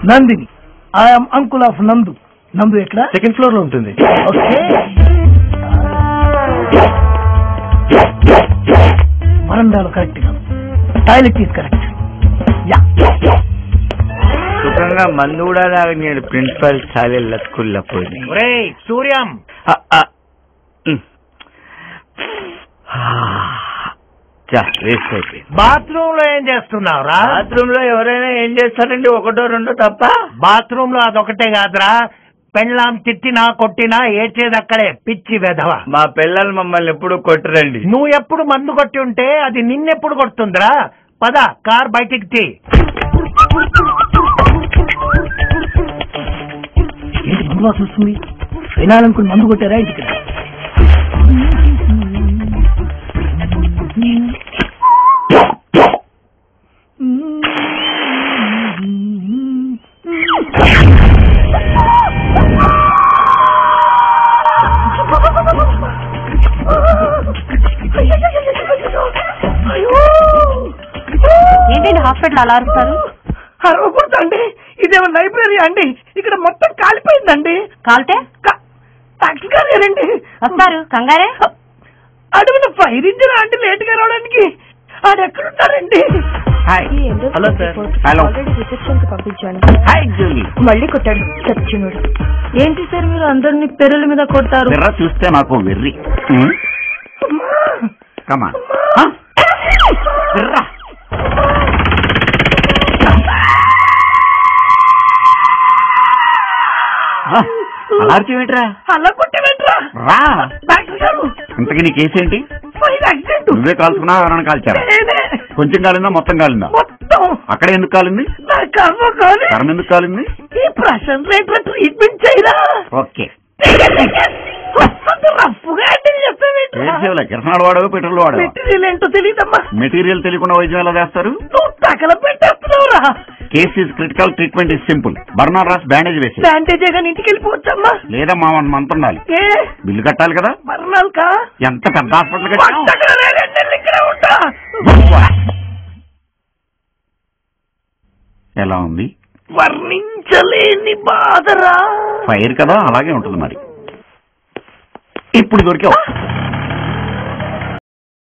Nandini. I'm uncle of నందు. నందు ఎక్కడ? సెకండ్ ఫ్లోర్ లో ఉంటుంది. వరండాలో కరెక్ట్ గా, టాయిలెట్ ఈజ్ కరెక్ట్. సుఖంగా మందు కూడా నేను ప్రిన్సిపల్ చాలెళ్ళ స్కూల్లో పోయింది. సూర్యం వేస్ట్ అయిపోయింది. బాత్రూమ్ లో ఏం చేస్తున్నావురా? బాత్రూమ్ లో ఎవరైనా ఏం చేస్తారండి, ఒకటో రెండో తప్ప. బాత్రూమ్ లో అదొకటే కాదురా, పెళ్ళాం తిట్టినా కొట్టినా ఏడ్చేది అక్కడే. పిచ్చి వెధవ. మా పిల్లలు మమ్మల్ని ఎప్పుడు కొట్టరండి. నువ్వు ఎప్పుడు మందు కొట్టి ఉంటే అది నిన్నెప్పుడు కొడుతుందిరా? పద, కార్ బయటికి తీ. ఏంటి మందు వాసన వస్తుంది? వినాలనుకుని మందు కొట్టారా ఇంటికి? ఏంటండి హాస్పిటల్ అలా అరుస్తారు? అరవకూడదండి, ఇదేమో లైబ్రరీ అండి. ఇక్కడ మొత్తం కాలిపోయిందండి. కాలితే టాక్సీ గారు రండి. వస్తారు, కంగారే. అడవిన ఫైర్ ఇంజిన్ అండి లేట్ గా రావడానికి. ఆడెక్కడున్నారండి? Hello sir. హలో. రిసెప్షన్ కి పంపించాను. Hi Julie. మళ్ళీ కొట్టాడు సచ్చినుడు. ఏంటి సార్ మీరు అందరినీ పెరుల మీద కొడతారు? వెర్ర చూస్తే నాకు వెర్రి. కమా వెర్రా. అలా అలా కొట్టేట్రా రా. డాక్టర్ గారు, ఇంతకీ నీ కేసేంటి? యాక్సిడెంట్. నువ్వే కాల్చుకున్నా ఎవరైనా కాల్చారా? కొంచెం కాలిందా మొత్తం కాలిందా? మొత్తం. అక్కడ ఎందుకు కాలింది? కర్మ ఎందుకు కాలింది? ఈ ప్రశాంత్ ట్రీట్మెంట్ చేయరా? ఓకే. రఫ్గా కిరసనాడు వాడవు పెట్రోల్ వాడవు. మెటీరియల్ ఏంటో తెలియదమ్మా. మెటీరియల్ తెలియకుండా వైద్యం ఎలా చేస్తారు? నువ్వు తగల పెట్టేస్తున్నావురా. Case is critical, treatment is simple. Burnol రాసి బ్యాండేజ్ వేసి. బ్యాండేజ్ కానీ ఇంటికి వెళ్ళిపోవచ్చమ్మా. లేదా మా మంత్ ఉండాలి. బిల్లు కట్టాలి కదా. మరణాలు కా ఎంత పెద్ద హాస్పిటల్ కట్టావు. ఎలా ఉంది? వర్ణించలేని బాధరా. ఫైర్ కదా, అలాగే ఉంటుంది మరి. ఇప్పుడు దొరికావు.